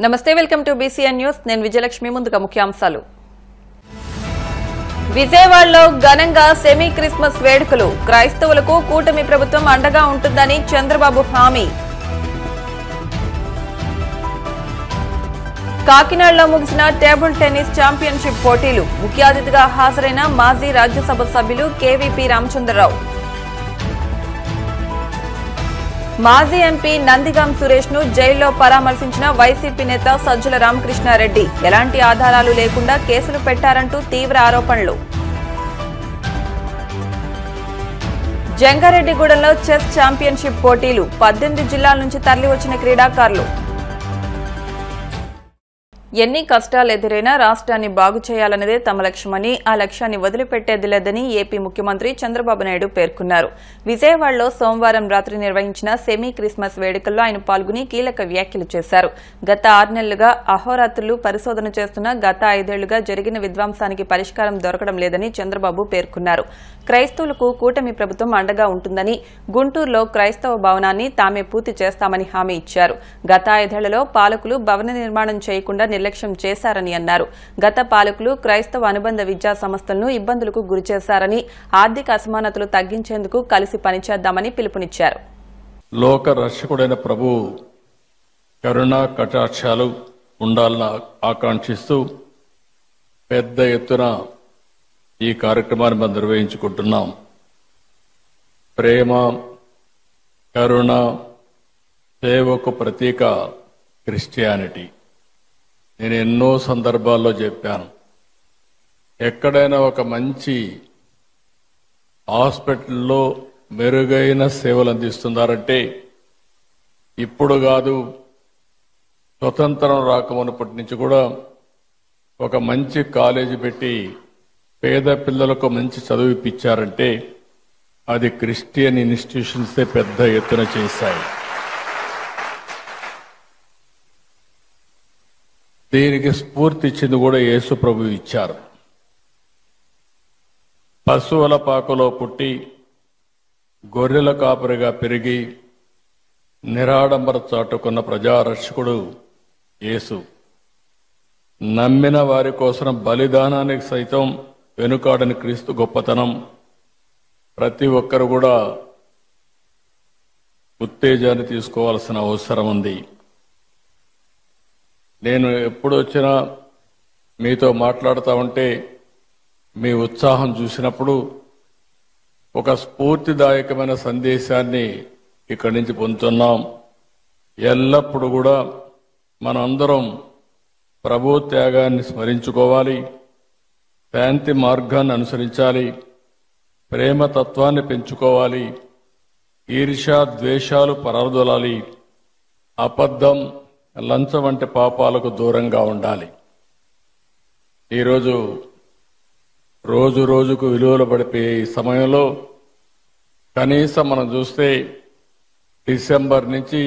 నమస్తే welcome to BCN news నేను విజయలక్ష్మి ముందుగా ముఖ్యాంశాలు విజయవాడలో ఘనంగా సెమీ క్రిస్మస్ వేడుకలు క్రైస్తవులకు కూటమి ప్రభుత్వం అండగా ఉంటుందని చంద్రబాబు హామీ కాకినాడలో ముగిసిన టేబుల్ టెన్నిస్ ఛాంపియన్షిప్ పోటీలు ముఖ్య అతిథిగా హాజరైన మాజీ రాజ్యసభ సభ్యులు కేవీపీ రామచంద్రరావు మాజీ ఎంపీ నందిగాం సురేష్ ను జైల్లో పరామర్శించిన వైసీపీ నేత సజ్జల రామకృష్ణారెడ్డి ఎలాంటి ఆధారాలు లేకుండా కేసులు పెట్టారంటూ తీవ్ర ఆరోపణలు జంగారెడ్డిగూడెంలో చెస్ ఛాంపియన్షిప్ పోటీలు 18 జిల్లాల నుంచి తరలివచ్చిన క్రీడాకారులు ఎన్ని కష్టాలు ఎదురైనా రాష్ట్రాన్ని బాగు చేయాలన్నదే తమ లక్ష్యమని ఆ లక్ష్యాన్ని వదిలిపెట్టేది లేదని ఏపీ ముఖ్యమంత్రి చంద్రబాబు నాయుడు పేర్కొన్నారు. విజయవాడలో సోమవారం రాత్రి నిర్వహించిన సెమీ క్రిస్మస్ వేడుకల్లో ఆయన పాల్గొని కీలక వ్యాఖ్యలు చేశారు. గత 6 నెలలుగా అహోరాత్రులు పరిశోధన చేస్తున్న గత 5 ఏళ్లుగా జరిగిన విధ్వంసానికి పరిష్కారం దొరకడం లేదని చంద్రబాబు పేర్కొన్నారు. క్రైస్తవులకు కూటమి ప్రభుత్వం అండగా ఉంటుందని, గుంటూరులో క్రైస్తవ భవనాన్ని తామే పూర్తి చేస్తామని హామీ ఇచ్చారు. గత 5 ఏళ్లలో పాలకులు భవన నిర్మాణం చేయకుండా నిర్లక్ష్యం చేశారని అన్నారు. గత పాలకులు క్రైస్తవ అనుబంధ విద్యా సంస్థలను ఇబ్బందులకు గురిచేశారని, ఆర్థిక అసమానతలు తగ్గించేందుకు కలిసి పనిచేద్దామని పిలుపునిచ్చారు. లోక రక్షకుడైన ప్రభు కరుణా కటాక్షాలు ఉండాలని ఆకాంక్షిస్తూ పెద్ద ఎత్తున ఈ కార్యక్రమాన్ని మనం నిర్వహించుకుంటున్నాం. ప్రేమ, కరుణ, సేవకు ప్రతీక క్రిస్టియానిటీ. నేను ఎన్నో సందర్భాల్లో చెప్పాను, ఎక్కడైనా ఒక మంచి హాస్పిటల్లో మెరుగైన సేవలు అందిస్తున్నారంటే ఇప్పుడు కాదు, స్వతంత్రం రాకమునప్పటి నుంచి కూడా ఒక మంచి కాలేజీ పెట్టి పేద పిల్లలకు మంచి చదువు ఇప్పించారంటే అది క్రిస్టియన్ ఇన్స్టిట్యూషన్సే పెద్ద ఎత్తున చేశాయి. దీనికి స్ఫూర్తి ఇచ్చింది కూడా యేసు ప్రభు ఇచ్చారు. పశువుల పాకలో పుట్టి గొర్రెల కాపరిగా పెరిగి నిరాడంబర చాటుకున్న ప్రజారక్షకుడు యేసు. నమ్మిన వారి కోసం బలిదానానికి సైతం వెనుకాడని క్రీస్తు గొప్పతనం ప్రతి ఒక్కరు కూడా ఉత్తేజాన్ని తీసుకోవాల్సిన అవసరం ఉంది. నేను ఎప్పుడు వచ్చినా మీతో మాట్లాడుతూ ఉంటే మీ ఉత్సాహం చూసినప్పుడు ఒక స్ఫూర్తిదాయకమైన సందేశాన్ని ఇక్కడి నుంచి పొందుతున్నాం. ఎల్లప్పుడూ కూడా మనందరం ప్రభు త్యాగాన్ని స్మరించుకోవాలి, శాంతి మార్గాన్ని అనుసరించాలి, ప్రేమతత్వాన్ని పెంచుకోవాలి, ఈర్ష్య ద్వేషాలు పరారదొలాలి, అబద్ధం లంచం వంటి పాపాలకు దూరంగా ఉండాలి. ఈరోజు రోజు రోజుకు విలువలు పడిపోయే ఈ సమయంలో కనీసం మనం చూస్తే డిసెంబర్ నుంచి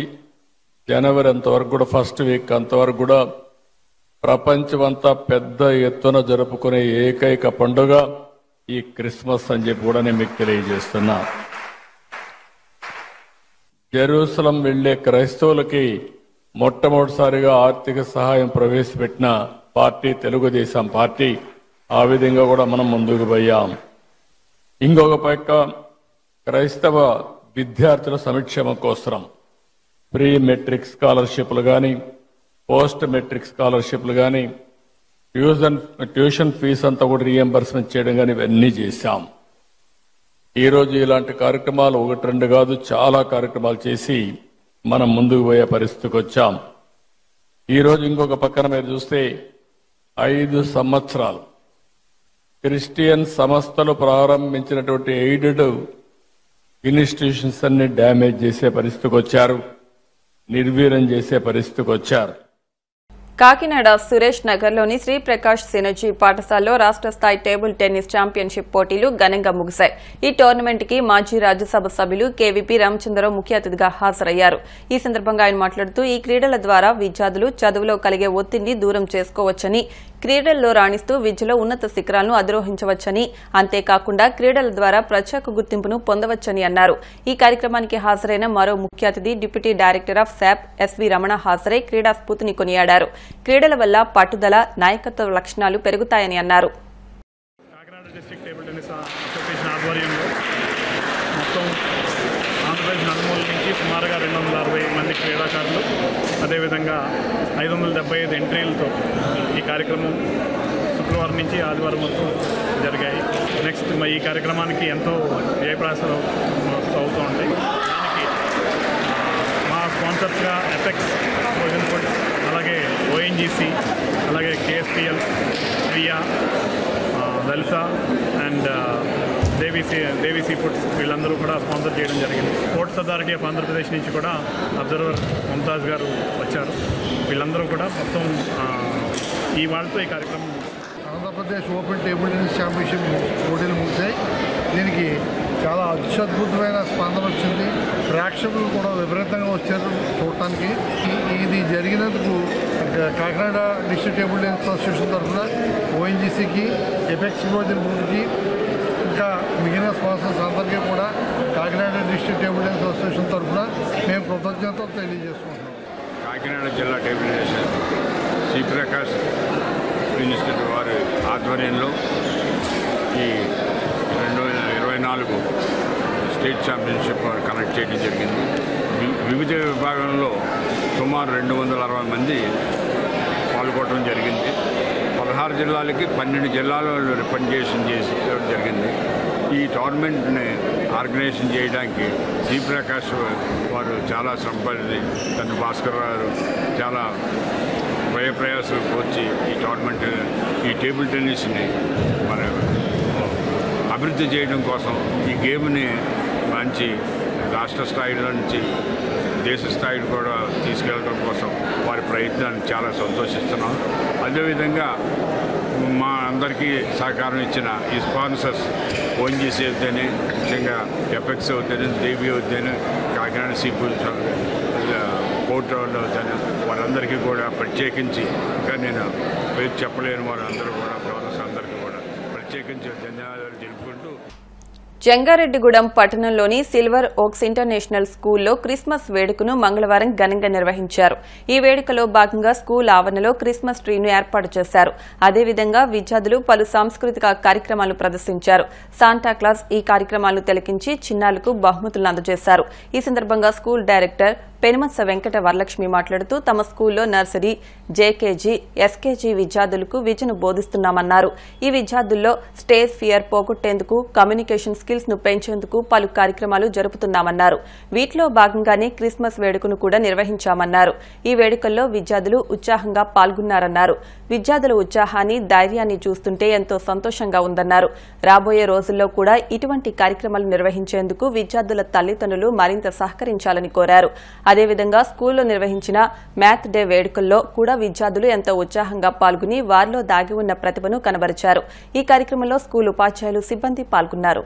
జనవరి అంతవరకు కూడా ఫస్ట్ వీక్ అంతవరకు కూడా ప్రపంచమంతా పెద్ద ఎత్తున జరుపుకునే ఏకైక పండుగ ఈ క్రిస్మస్ అని చెప్పి కూడా నేను మీకు తెలియజేస్తున్నా. జెరూసలం వెళ్లే క్రైస్తవులకి మొట్టమొదటిసారిగా ఆర్థిక సహాయం ప్రవేశపెట్టిన పార్టీ తెలుగుదేశం పార్టీ. ఆ విధంగా కూడా మనం ముందుకు పోయాం. ఇంకొక పక్క క్రైస్తవ విద్యార్థుల సంక్షేమం కోసం ప్రీ మెట్రిక్ స్కాలర్షిప్లు కానీ, పోస్ట్ మెట్రిక్ స్కాలర్షిప్లు కానీ, ట్యూషన్ ఫీజు అంతా కూడా రీఎంబర్స్మెంట్ చేయడం కానీ ఇవన్నీ చేశాం. ఈరోజు ఇలాంటి కార్యక్రమాలు 1-2 కాదు, చాలా కార్యక్రమాలు చేసి మనం ముందుకు పోయే పరిస్థితికి వచ్చాం. ఈరోజు ఇంకొక పక్కన మీరు చూస్తే 5 సంవత్సరాలు క్రిస్టియన్ సంస్థలు ప్రారంభించినటువంటి ఎయిడెడ్ ఇన్స్టిట్యూషన్స్ అన్ని డ్యామేజ్ చేసే పరిస్థితికి వచ్చారు, నిర్వీర్యం చేసే పరిస్థితికి వచ్చారు. కాకినాడ సురేష్ నగర్లోని శ్రీ ప్రకాష్ సినర్జీ పాఠశాలలో రాష్ట్ర స్థాయి టేబుల్ టెన్నిస్ ఛాంపియన్షిప్ పోటీలు ఘనంగా ముగిశాయి. ఈ టోర్నమెంట్ కి మాజీ రాజ్యసభ సభ్యులు కేవీపీ రామచంద్రరావు ముఖ్య అతిథిగా హాజరయ్యారు. ఈ సందర్భంగా ఆయన మాట్లాడుతూ ఈ క్రీడల ద్వారా విద్యార్థులు చదువులో కలిగే ఒత్తిడిని దూరం చేసుకోవచ్చని, క్రీడల్లో రాణిస్తూ విద్యలో ఉన్నత శిఖరాలను అధిరోహించవచ్చని, అంతేకాకుండా క్రీడల ద్వారా ప్రత్యేక గుర్తింపును పొందవచ్చని అన్నారు. ఈ కార్యక్రమానికి హాజరైన మరో ముఖ్య అతిథి deputy director of SAAP S V Ramana హాజరై క్రీడా స్ఫూర్తిని కొనియాడారు. క్రీడల వల్ల పట్టుదల, నాయకత్వ లక్షణాలు పెరుగుతాయని అన్నారు. ఆంధ్రప్రదేశ్ నలుమూల నుంచి సుమారుగా 260 మంది క్రీడాకారులు, అదేవిధంగా 575 ఎంట్రీలతో ఈ కార్యక్రమం శుక్రవారం నుంచి ఆదివారం వరకు జరిగాయి. నెక్స్ట్ ఈ కార్యక్రమానికి ఎంతో వ్యయప్రయాసాలు అవుతూ ఉంటాయి. దానికి మా స్పాన్సర్స్గా ఎఫెక్స్, ఫ్రోజన్ ఫుడ్, అలాగే ఓఎన్జీసీ, అలాగే KSPL, Priya, Lalitha and Devi sea foods వీళ్ళందరూ కూడా స్పాన్సర్ చేయడం జరిగింది. స్పోర్ట్స్ అథారిటీ ఆఫ్ ఆంధ్రప్రదేశ్ నుంచి కూడా అబ్జర్వర్ ముంతాజ్ గారు వచ్చారు. వీళ్ళందరూ కూడా మొత్తం ఈ వాళ్ళతో ఈ కార్యక్రమం Andhra Pradesh open table tennis championship పోటీలు ముగిశాయి. దీనికి చాలా అత్యద్భుతమైన స్పందన వచ్చింది. ప్రేక్షకులు కూడా విపరీతంగా వచ్చారు చూడటానికి. ఇది జరిగినందుకు Kakinada district table tennis association తరఫున ఓఎన్జీసీకి, ఎపెక్స్ ఫ్రోజన్ ఫుడ్కి, ఇంకా మిగిలిన స్పాన్సర్స్ అందరికీ కూడా Kakinada district table tennis association తరఫున మేము కృతజ్ఞతలు తెలియజేసుకుంటున్నాం. కాకినాడ జిల్లా table tennis Sri Prakash institute వారి ఆధ్వర్యంలో ఈ 2024 స్టేట్ ఛాంపియన్షిప్ కండక్ట్ చేయడం జరిగింది. వివిధ విభాగంలో సుమారు 260 మంది పాల్గొనడం జరిగింది. 16 జిల్లాలకి 12 జిల్లాలో రిప్రజెంటేషన్ చేయడం జరిగింది. ఈ టోర్నమెంట్ని ఆర్గనైజేషన్ చేయడానికి శ్రీ ప్రకాష్ వారు చాలా శ్రమపడి, తన భాస్కర్ గారు చాలా వ్యయప్రయాసాలు కోర్చి ఈ టోర్నమెంట్, ఈ టేబుల్ టెన్నిస్ని మన అభివృద్ధి చేయడం కోసం, ఈ గేమ్ని మంచి రాష్ట్ర స్థాయిలో నుంచి దేశ స్థాయికి కూడా తీసుకెళ్ళడం కోసం వారి ప్రయత్నాన్ని చాలా సంతోషిస్తున్నాం. అదేవిధంగా మా అందరికీ సహకారం ఇచ్చిన ఈ స్పాన్సర్స్ ఓఎన్జీసీ అవుతేనే, ముఖ్యంగా ఎఫెక్స్ అవుతేనే, దేవి అవుతేనే, కాకినాడ సీ ఫుడ్ కోర్టు వాళ్ళు అవుతాను, వారందరికీ కూడా ప్రత్యేకించి, ఇంకా నేను పేరు చెప్పలేని వారందరూ కూడా డోనర్స్ అందరికీ కూడా ప్రత్యేకించి ధన్యవాదాలు తెలుపుకుంటూ, జంగారెడ్డిగూడెం పట్టణంలోని సిల్వర్ ఓక్స్ ఇంటర్నేషనల్ స్కూల్లో క్రిస్మస్ వేడుకను మంగళవారం ఘనంగా నిర్వహించారు. ఈ వేడుకలో భాగంగా స్కూల్ ఆవరణలో క్రిస్మస్ ట్రీను ఏర్పాటు చేశారు. అదేవిధంగా విద్యార్థులు పలు సాంస్కృతిక కార్యక్రమాలు ప్రదర్శించారు. శాంటాక్లాస్ ఈ కార్యక్రమాలను తిలకించి చిన్నారులకు బహుమతులను అందజేశారు. ఈ సందర్భంగా స్కూల్ డైరెక్టర్ పెనుమత్స వెంకట వరలక్ష్మి మాట్లాడుతూ తమ స్కూల్లో నర్సరీ, జేకేజీ, ఎస్కేజీ విద్యార్థులకు విద్యను బోధిస్తున్నామన్నారు. ఈ విద్యార్థుల్లో స్టేజ్ ఫియర్ పోగొట్టేందుకు, కమ్యూనికేషన్ స్కిల్స్ ను పెంచేందుకు పలు కార్యక్రమాలు జరుపుతున్నామన్నారు. వీటిలో భాగంగానే క్రిస్మస్ వేడుకను కూడా నిర్వహించామన్నారు. ఈ వేడుకల్లో విద్యార్థులు ఉత్సాహంగా పాల్గొన్నారన్నారు. విద్యార్థుల ఉత్సాహాన్ని, ధైర్యాన్ని చూస్తుంటే ఎంతో సంతోషంగా ఉందన్నారు. రాబోయే రోజుల్లో కూడా ఇటువంటి కార్యక్రమాలు నిర్వహించేందుకు విద్యార్థుల తల్లిదండ్రులు మరింత సహకరించాలని కోరారు. అదేవిధంగా స్కూల్లో నిర్వహించిన మ్యాథ్ డే వేడుకల్లో కూడా విద్యార్థులు ఎంతో ఉత్సాహంగా పాల్గొని వారిలో దాగి ఉన్న ప్రతిభను కనబరిచారు. ఈ కార్యక్రమంలో స్కూల్ ఉపాధ్యాయులు, సిబ్బంది పాల్గొన్నారు.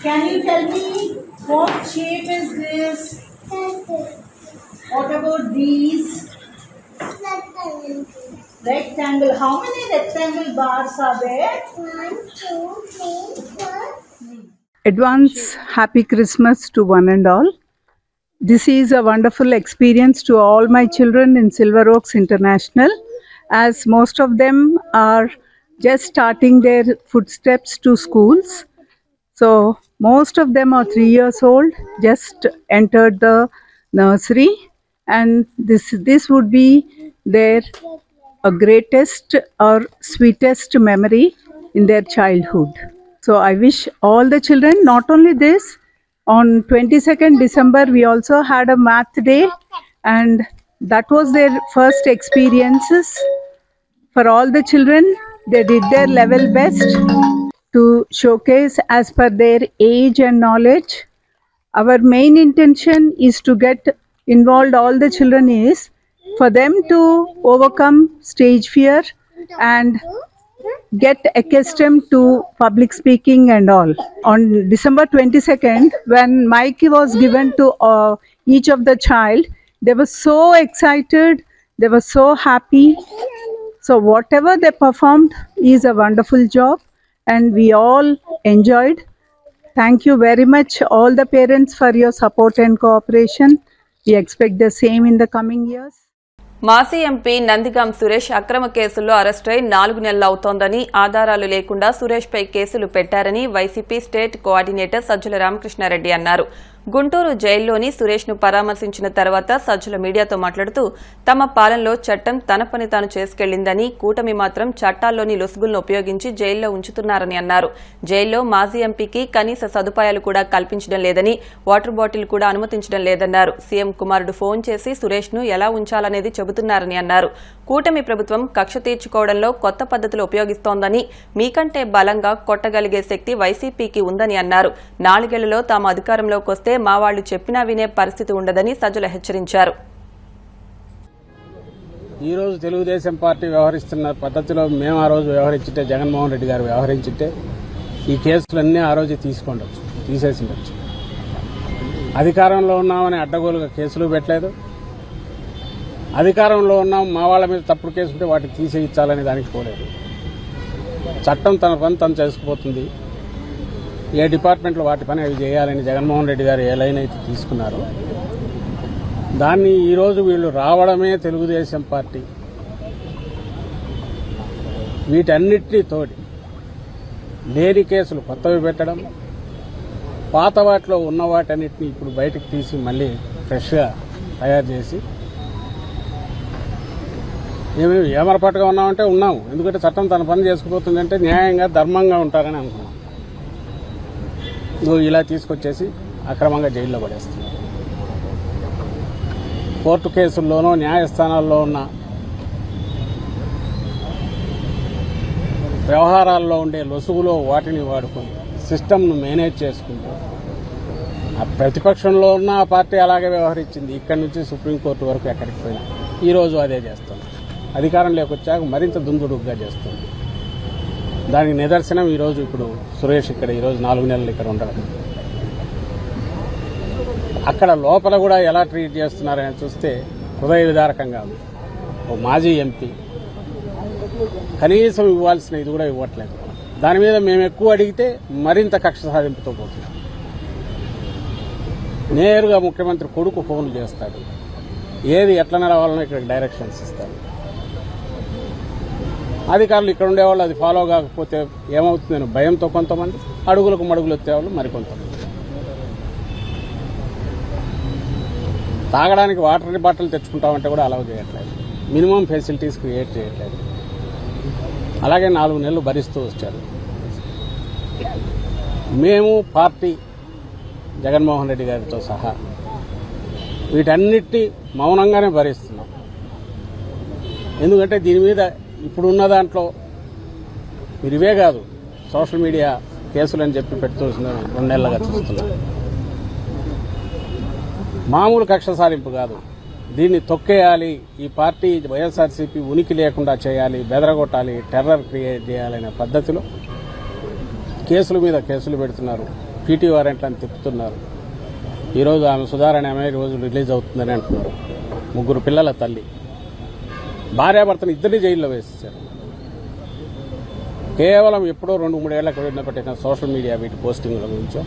Can you tell me what shape is this? What about these? Rectangle. How many rectangle bars are there? 1, 2, 3, 4. Advance happy Christmas to one and all. This is a wonderful experience to all my children in Silver Oaks International, as most of them are just starting their footsteps to schools. So most of them are 3 years old, just entered the nursery. and this would be their greatest or sweetest memory in their childhood. So I wish all the children, not only this, on 22nd December we also had a math day, and that was their first experiences. For all the children, they did their level best to showcase as per their age and knowledge. Our main intention is to get involved all the children is for them to overcome stage fear and get accustomed to public speaking and all. On December 22nd, when mic was given to each of the child, they were so excited, they were so happy. So whatever they performed is a wonderful job, and we all enjoyed. Thank you very much all the parents for your support and cooperation. We expect the same in the coming years. మాజీ MP Nandigam Suresh అక్రమ కేసుల్లో అరెస్టై 4 నెలలు అవుతోందని, ఆధారాలు లేకుండా సురేష్పై కేసులు పెట్టారని YCP state coordinator Sajjala Ramakrishna Reddy అన్నారు. గుంటూరు జైల్లోని సురేష్ను పరామర్శించిన తర్వాత సజ్జల మీడియాతో మాట్లాడుతూ, తమ పాలనలో చట్టం తన పని తాను చేసుకెళ్లిందని, కూటమి మాత్రం చట్టాల్లోని లొసుగులను ఉపయోగించి జైల్లో ఉంచుతున్నారని అన్నారు. జైల్లో మాజీ ఎంపీకి కనీస సదుపాయాలు కూడా కల్పించడం లేదని, వాటర్ బాటిల్ కూడా అనుమతించడం లేదన్నారు. సీఎం కుమారుడు ఫోన్ చేసి సురేష్ను ఎలా ఉంచాలనేది చెబుతున్నారని అన్నారు. కూటమి ప్రభుత్వం కక్ష తీర్చుకోవడంలో కొత్త పద్ధతులు ఉపయోగిస్తోందని, మీకంటే బలంగా కొట్టగలిగే శక్తి వైసీపీకి ఉందని అన్నారు. 4 ఏళ్లలో తాము అధికారంలోకి వస్తే మా వాళ్లు చెప్పినా వినే పరిస్థితి ఉండదని సజ్జల హెచ్చరించారు. ఈ రోజు తెలుగుదేశం పార్టీ వ్యవహరిస్తున్న పద్ధతిలో మేము ఆ రోజు వ్యవహరించితే, జగన్మోహన్ రెడ్డి గారు వ్యవహరించితే ఈ కేసులన్నీ ఆ రోజే తీసేసి ఉండొచ్చు. అధికారంలో ఉన్నామని అడ్డగోలుగా కేసులు పెట్టలేదు. అధికారంలో ఉన్నాం, మా వాళ్ళ మీద తప్పుడు కేసు ఉంటే వాటిని తీసేయించాలని దానికి పోలేదు. చట్టం తన పని తను చేసుకుపోతుంది. ఏ డిపార్ట్మెంట్లో వాటి పని అవి చేయాలని జగన్మోహన్ రెడ్డి గారు ఏ లైన్ అయితే తీసుకున్నారో దాన్ని ఈరోజు వీళ్ళు రావడమే తెలుగుదేశం పార్టీ వీటన్నిటినీ తోడి లేని కేసులు కొత్తవి పెట్టడం, పాత వాటిలో ఉన్న వాటన్నిటిని ఇప్పుడు బయటకు తీసి మళ్ళీ ఫ్రెష్గా తయారు చేసి మేము ఏమరపాటుగా ఉన్నామంటే ఉన్నాము. ఎందుకంటే చట్టం తన పని చేసుకుపోతుందంటే న్యాయంగా ధర్మంగా ఉంటారని అనుకున్నాం. ఇలా తీసుకొచ్చేసి అక్రమంగా జైల్లో పడేస్తుంది. కోర్టు కేసుల్లోనూ న్యాయస్థానాల్లో ఉన్న వ్యవహారాల్లో ఉండే లొసుగులో వాటిని వాడుకొని సిస్టమ్ను మేనేజ్ చేసుకుంటూ ఆ ప్రతిపక్షంలో ఉన్న ఆ పార్టీ అలాగే వ్యవహరించింది. ఇక్కడి నుంచి సుప్రీంకోర్టు వరకు ఎక్కడికి పోయినా ఈరోజు అదే చేస్తుంది. అధికారంలోకి వచ్చాక మరింత దుందుడుగ్గా చేస్తుంది. దానికి నిదర్శనం ఈరోజు ఇప్పుడు సురేష్ ఇక్కడ ఈరోజు 4 నెలలు ఇక్కడ ఉండడం. అక్కడ లోపల కూడా ఎలా ట్రీట్ చేస్తున్నారని చూస్తే హృదయ విదారకంగా ఉంది. ఓ మాజీ ఎంపీ కనీసం ఇవ్వాల్సిన ఇది కూడా ఇవ్వట్లేదు. దాని మీద మేము ఎక్కువ అడిగితే మరింత కక్ష సాధింపుతో పోతున్నాం. నేరుగా ముఖ్యమంత్రి కొడుకు ఫోన్లు చేస్తాడు, ఏది ఎట్లా నడవాలనో ఇక్కడ డైరెక్షన్స్ ఇస్తాడు. అధికారులు ఇక్కడ ఉండేవాళ్ళు అది ఫాలో కాకపోతే ఏమవుతుందని భయంతో కొంతమంది, అడుగులకు మడుగులు వచ్చేవాళ్ళు మరికొంతమంది. తాగడానికి వాటర్ బాటిల్ తెచ్చుకుంటామంటే కూడా అలౌ చేయట్లేదు. మినిమం ఫెసిలిటీస్ క్రియేట్ చేయట్లేదు. అలాగే 4 నెలలు భరిస్తూ వచ్చారు. మేము పార్టీ జగన్మోహన్ రెడ్డి గారితో సహా వీటన్నిటి మౌనంగానే భరిస్తున్నాం. ఎందుకంటే దీని మీద ఇప్పుడున్న దాంట్లో మీరు ఇవే కాదు, సోషల్ మీడియా కేసులు అని చెప్పి పెడుతూ 2 నెలలుగా చూస్తున్నాం. మామూలు కక్ష సాధింపు కాదు, దీన్ని తొక్కేయాలి. ఈ పార్టీ వైఎస్ఆర్సీపీ ఉనికి లేకుండా చేయాలి, బెదరగొట్టాలి, టెర్రర్ క్రియేట్ చేయాలనే పద్ధతిలో కేసుల మీద కేసులు పెడుతున్నారు. పీటీ వారెంట్లను తిప్పుతున్నారు. ఈరోజు ఆమె సుధారాణి ఆమె రోజు రిలీజ్ అవుతుందని అంటున్నారు. 3 పిల్లల తల్లి, భార్యాభర్తను ఇద్దరిని జైల్లో వేసేశారు. కేవలం ఎప్పుడో 2-3 ఏళ్ల క్రితం పెట్టిన సోషల్ మీడియా వీటి పోస్టింగ్ల గురించో,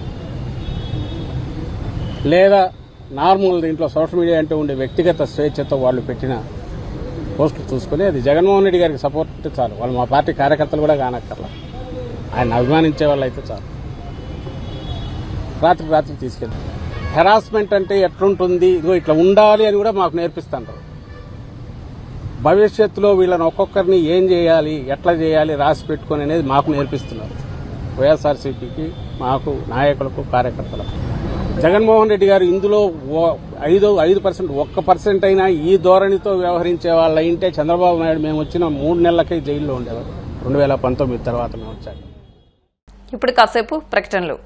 లేదా నార్మల్ దీంట్లో సోషల్ మీడియా అంటే ఉండే వ్యక్తిగత స్వేచ్ఛతో వాళ్ళు పెట్టిన పోస్టులు చూసుకుని అది జగన్మోహన్ రెడ్డి గారికి సపోర్ట్ అంటే చాలు. వాళ్ళు మా పార్టీ కార్యకర్తలు కూడా కానక్కర్లా, ఆయన అభిమానించే వాళ్ళు అయితే చాలు. రాత్రి తీసుకెళ్తారు. హెరాస్మెంట్ అంటే ఎట్లుంటుంది, ఇదిగో ఇట్లా ఉండాలి అని కూడా మాకు నేర్పిస్తుంటారు. భవిష్యత్తులో వీళ్ళని ఒక్కొక్కరిని ఏం చేయాలి, ఎట్లా చేయాలి రాసి పెట్టుకొని అనేది మాకు నేర్పిస్తున్నారు. వైఎస్ఆర్సీపీకి, మాకు, నాయకులకు, కార్యకర్తలకు. జగన్మోహన్ రెడ్డి గారు ఇందులో 5% 1% అయినా ఈ ధోరణితో వ్యవహరించే వాళ్ళు అయింటే చంద్రబాబు నాయుడు మేము వచ్చిన 3 నెలలకే జైల్లో ఉండేవారు. 2019 తర్వాత మేము వచ్చాక. ఇప్పుడు కాసేపు ప్రకటనలు.